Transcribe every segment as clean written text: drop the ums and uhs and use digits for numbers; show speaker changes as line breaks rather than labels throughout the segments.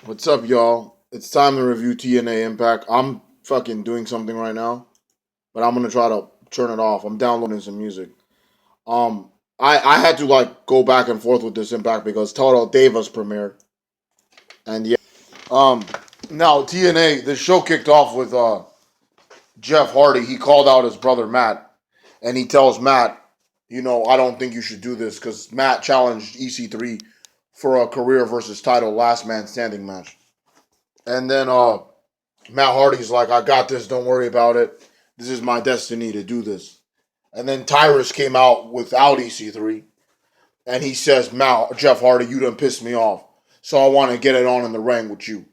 What's up, y'all? It's time to review TNA Impact. I'm fucking doing something right now, but I'm gonna try to turn it off. I'm downloading some music. Um, I had to like go back and forth with this Impact because Total Davis premiered, and yeah. Um, now TNA, the show kicked off with Jeff Hardy. He called out his brother Matt, and he tells Matt, I don't think you should do this because Matt challenged EC3 for a career versus title last man standing match, and then Matt Hardy's like, I got this. Don't worry about it. This is my destiny to do this. And then Tyrus came out without EC3, and he says, Jeff Hardy, you done pissed me off. So I want to get it on in the ring with you.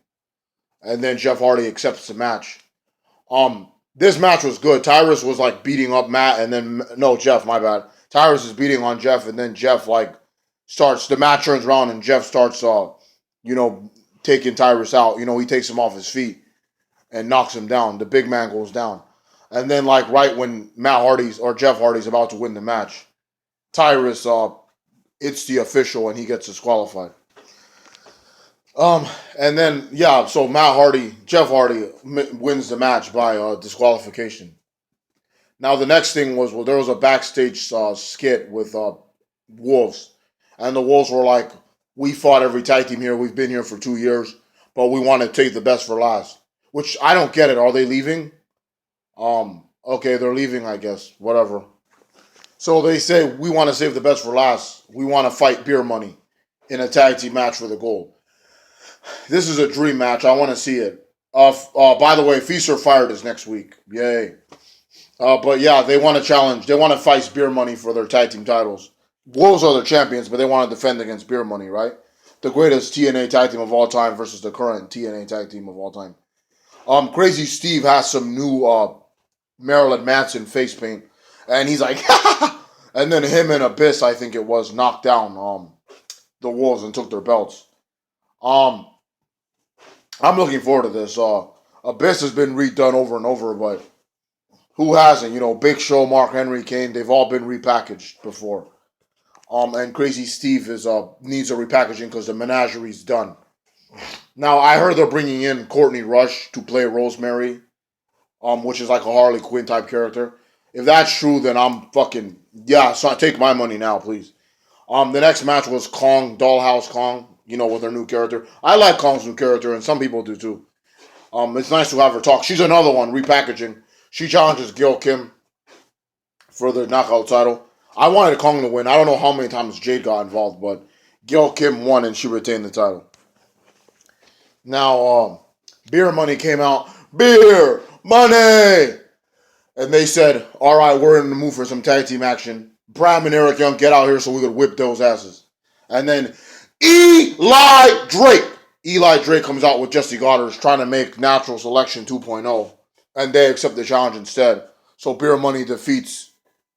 And then Jeff Hardy accepts the match. This match was good. Tyrus was like beating up Matt, and then no, Jeff, my bad. Tyrus is beating on Jeff, and then Jeff like starts. The match turns around, and Jeff starts, you know, taking Tyrus out. He takes him off his feet and knocks him down. The big man goes down. And then, like, right when Matt Hardy's or Jeff Hardy's about to win the match, Tyrus it's the official and he gets disqualified. Um, and then yeah, so Jeff Hardy wins the match by disqualification. Now the next thing was there was a backstage skit with Wolves, and the Wolves were like, "We fought every tag team here. We've been here for 2 years, but we want to take the best for last." Which I don't get it. Are they leaving? Okay, they're leaving, I guess. Whatever. So they say we want to save the best for last. We want to fight beer money in a tag team match for the gold. This is a dream match. I want to see it. By the way, Feast or Fired is next week. Yay. But yeah, they want to challenge. They want to fight beer money for their tag team titles. Wolves are the champions, but they want to defend against beer money, right? The greatest TNA tag team of all time versus the current TNA tag team of all time. Crazy Steve has some new Marilyn Manson face paint, and he's like, and then him and Abyss, I think it was, knocked down the Wolves and took their belts. Um, I'm looking forward to this. Abyss has been redone over and over, but who hasn't? Big Show, Mark Henry, Kane, they've all been repackaged before. And Crazy Steve is needs a repackaging because the menagerie's done. Now I heard they're bringing in Courtney Rush to play Rosemary, which is like a Harley Quinn type character. If that's true, then I'm fucking yeah. So take my money now, please. The next match was Kong, Dollhouse Kong. With her new character. I like Kong's new character, and some people do too. It's nice to have her talk. She's another one repackaging. She challenges Gil Kim for the knockout title. I wanted Kong to win. I don't know how many times Jade got involved, but Gil Kim won and she retained the title. Now, Beer Money came out. Beer Money! And they said, all right, we're in the mood for some tag team action. Bram and Eric Young, get out here so we could whip those asses. And then Eli Drake. Eli Drake comes out with Jesse Goddard trying to make Natural Selection 2.0. And they accept the challenge instead. So Beer Money defeats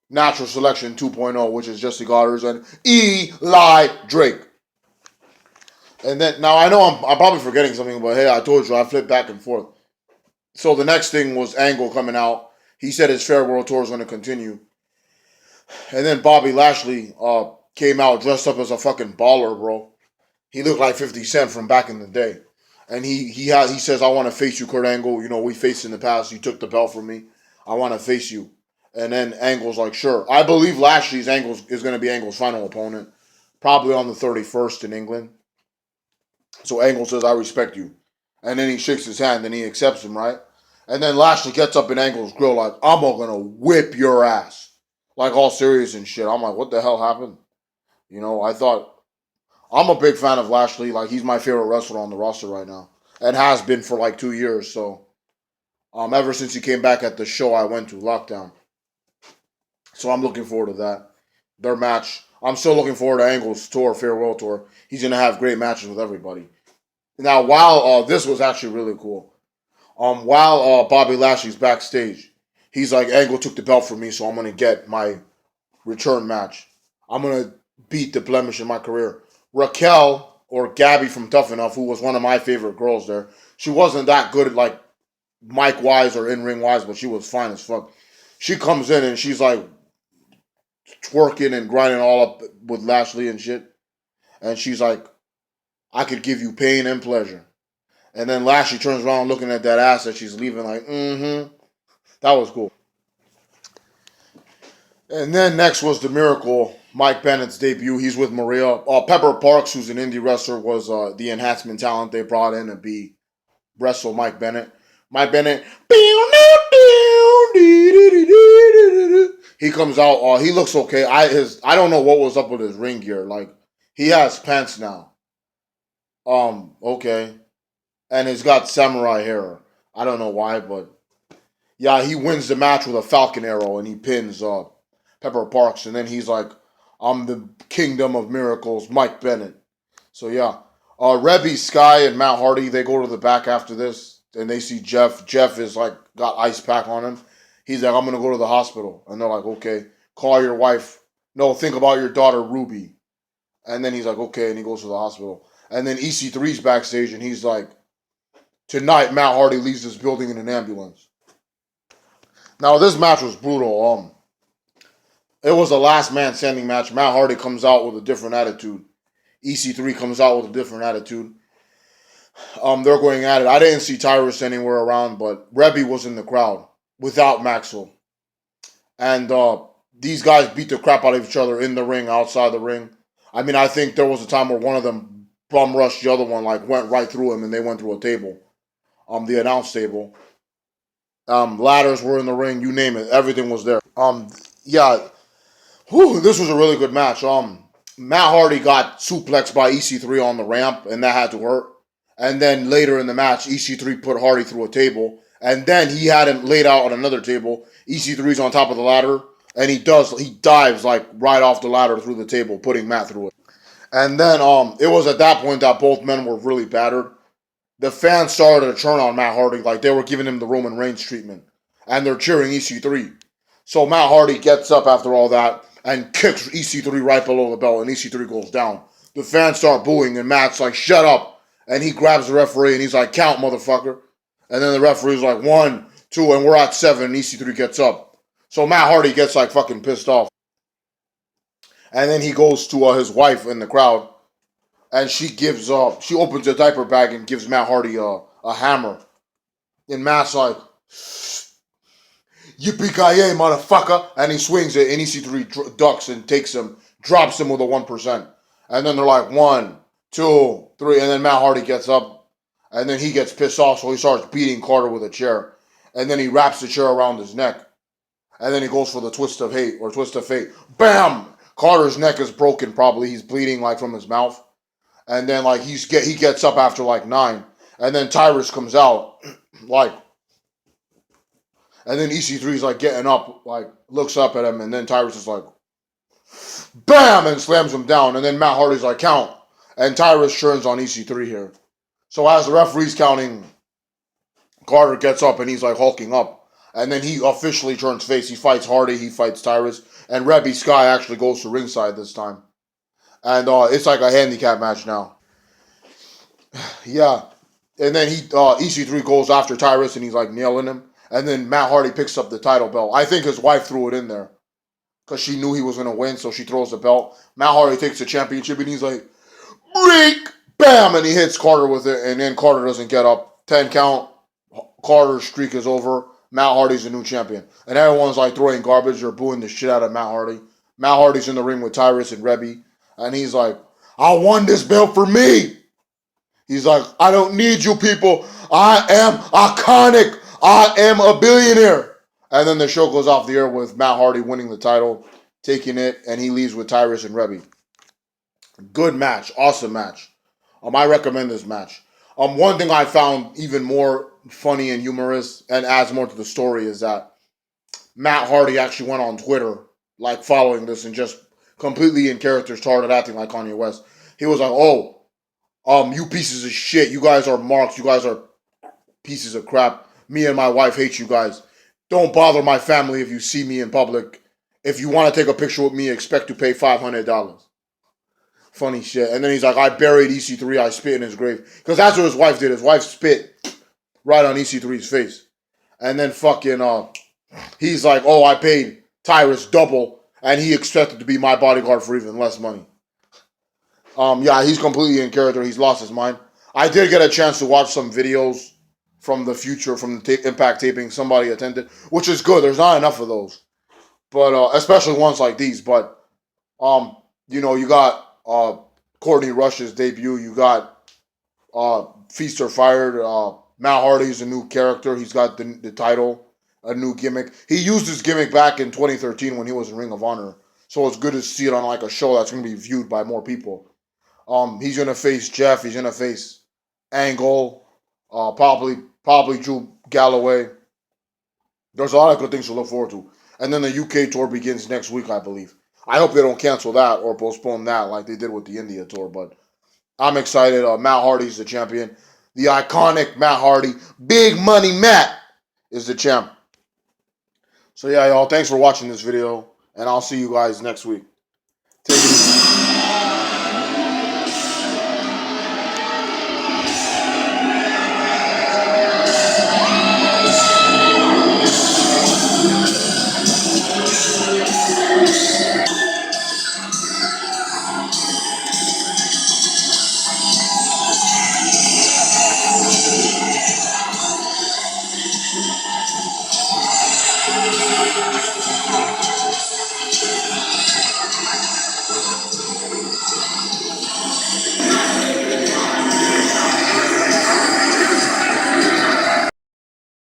Natural Selection 2.0, which is Jesse Goddard and Eli Drake. And then, now I know I'm probably forgetting something, but hey, I told you, I flipped back and forth. So the next thing was Angle coming out. He said his Fair World Tour is going to continue. And then Bobby Lashley came out dressed up as a fucking baller, bro. He looked like 50 Cent from back in the day. And he says, I want to face you, Kurt Angle. We faced in the past. You took the belt from me. I want to face you. And then Angle's like, sure. I believe Lashley's Angle's is going to be Angle's final opponent. Probably on the 31st in England. So Angle says, I respect you. And then he shakes his hand and he accepts him, right? And then Lashley gets up in Angle's grill like, I'm going to whip your ass. Like all serious and shit. I'm like, what the hell happened? I thought, I'm a big fan of Lashley. Like, he's my favorite wrestler on the roster right now. And has been for like 2 years. So, ever since he came back at the show I went to, Lockdown. So I'm looking forward to that. Their match. I'm still looking forward to Angle's tour, farewell tour. He's going to have great matches with everybody. Now, while this was actually really cool. While Bobby Lashley's backstage, he's like, Angle took the belt from me, so I'm going to get my return match. I'm going to beat the blemish in my career. Raquel, or Gabby from Tough Enough, who was one of my favorite girls there, she wasn't that good at like mic wise or in ring wise, but she was fine as fuck. She comes in and she's like twerking and grinding all up with Lashley and shit. And she's like, I could give you pain and pleasure. And then Lashley turns around looking at that ass that she's leaving, like, mm-hmm. That was cool. And then next was the Miracle, Mike Bennett's debut. He's with Maria. Pepper Parks, who's an indie wrestler, was the enhancement talent they brought in to be wrestle Mike Bennett. Mike Bennett, he comes out. He looks okay. I don't know what was up with his ring gear. Like he has pants now. Okay, and he's got samurai hair. I don't know why, but yeah, he wins the match with a Falcon arrow and he pins Pepper Parks, and then he's like, "I'm the Kingdom of Miracles, Mike Bennett." So yeah, Rebby, Sky, and Matt Hardy, they go to the back after this, and they see Jeff. Jeff is like got ice pack on him. He's like, "I'm gonna go to the hospital," and they're like, "Okay, call your wife. No, think about your daughter Ruby." And then he's like, "Okay," and he goes to the hospital. And then EC3's backstage, and he's like, "Tonight, Matt Hardy leaves this building in an ambulance." Now this match was brutal. It was a last man standing match. Matt Hardy comes out with a different attitude. EC3 comes out with a different attitude. They're going at it. I didn't see Tyrus anywhere around, but Rebby was in the crowd without Maxwell. And these guys beat the crap out of each other in the ring, outside the ring. I mean, I think there was a time where one of them bum rushed the other one, like went right through him, and they went through a table, the announce table. Ladders were in the ring, you name it, everything was there. Yeah, this was a really good match. Matt Hardy got suplexed by EC3 on the ramp, and that had to hurt. And then later in the match, EC3 put Hardy through a table, and then he had him laid out on another table. EC3's on top of the ladder, and he dives like right off the ladder through the table, putting Matt through it. And then it was at that point that both men were really battered. The fans started to turn on Matt Hardy, like they were giving him the Roman Reigns treatment, and they're cheering EC3. So Matt Hardy gets up after all that and kicks EC3 right below the belt, and EC3 goes down. The fans start booing, and Matt's like, "Shut up!" And he grabs the referee, and he's like, "Count, motherfucker!" And then the referee's like, "1, 2," and we're at 7, and EC3 gets up. So Matt Hardy gets like fucking pissed off, and then he goes to his wife in the crowd, and she opens a diaper bag and gives Matt Hardy a hammer. And Matt's like, "Yippee-ki-yay, motherfucker!" And he swings it, and EC3 ducks and takes him, drops him with a 1%. And then they're like, 1, 2, 3, and then Matt Hardy gets up, and then he gets pissed off, so he starts beating Carter with a chair. And then he wraps the chair around his neck. And then he goes for the twist of hate, or twist of fate. Bam! Carter's neck is broken, probably. He's bleeding, like, from his mouth. And then, like, he gets up after, like, 9. And then Tyrus comes out, like, and then EC3's like getting up, like looks up at him, and then Tyrus is like, BAM! And slams him down. And then Matt Hardy's like, "Count." And Tyrus turns on EC3 here. So as the referee's counting, Carter gets up and he's like hulking up. And then he officially turns face. He fights Hardy, he fights Tyrus, and Rebby Sky actually goes to ringside this time. And it's like a handicap match now. Yeah. And then EC3 goes after Tyrus and he's like nailing him. And then Matt Hardy picks up the title belt. I think his wife threw it in there because she knew he was going to win, so she throws the belt. Matt Hardy takes the championship and he's like, "Break!" Bam! And he hits Carter with it, and then Carter doesn't get up. 10 count. Carter's streak is over. Matt Hardy's the new champion. And everyone's like throwing garbage or booing the shit out of Matt Hardy. Matt Hardy's in the ring with Tyrus and Rebby. And he's like, "I won this belt for me." He's like, "I don't need you people. I am iconic. I am a billionaire." And then the show goes off the air with Matt Hardy winning the title, taking it, and he leaves with Tyrus and Rebby. Good match. Awesome match. I recommend this match. One thing I found even more funny and humorous and adds more to the story is that Matt Hardy actually went on Twitter, like following this, and just completely in character started acting like Kanye West. He was like, "Oh, you pieces of shit. You guys are marks. You guys are pieces of crap. Me and my wife hate you guys. Don't bother my family if you see me in public. If you want to take a picture with me, expect to pay $500. Funny shit. And then he's like, "I buried EC3. I spit in his grave." Because that's what his wife did. His wife spit right on EC3's face. And then fucking, he's like, "Oh, I paid Tyrus double, and he expected to be my bodyguard for even less money." Yeah, he's completely in character. He's lost his mind. I did get a chance to watch some videos from the future, from the Impact taping somebody attended, which is good. There's not enough of those, but especially ones like these. But um, you got Courtney Rush's debut. You got Feast or Fired. Matt Hardy's a new character. He's got the title, a new gimmick. He used his gimmick back in 2013 when he was in Ring of Honor. So it's good to see it on like a show that's going to be viewed by more people. He's going to face Jeff. He's going to face Angle. Probably Drew Galloway. There's a lot of good things to look forward to. And then the UK tour begins next week, I believe. I hope they don't cancel that or postpone that like they did with the India tour. But I'm excited. Matt Hardy's the champion. The iconic Matt Hardy, Big Money Matt, is the champ. So yeah, y'all, thanks for watching this video, and I'll see you guys next week. Take it easy.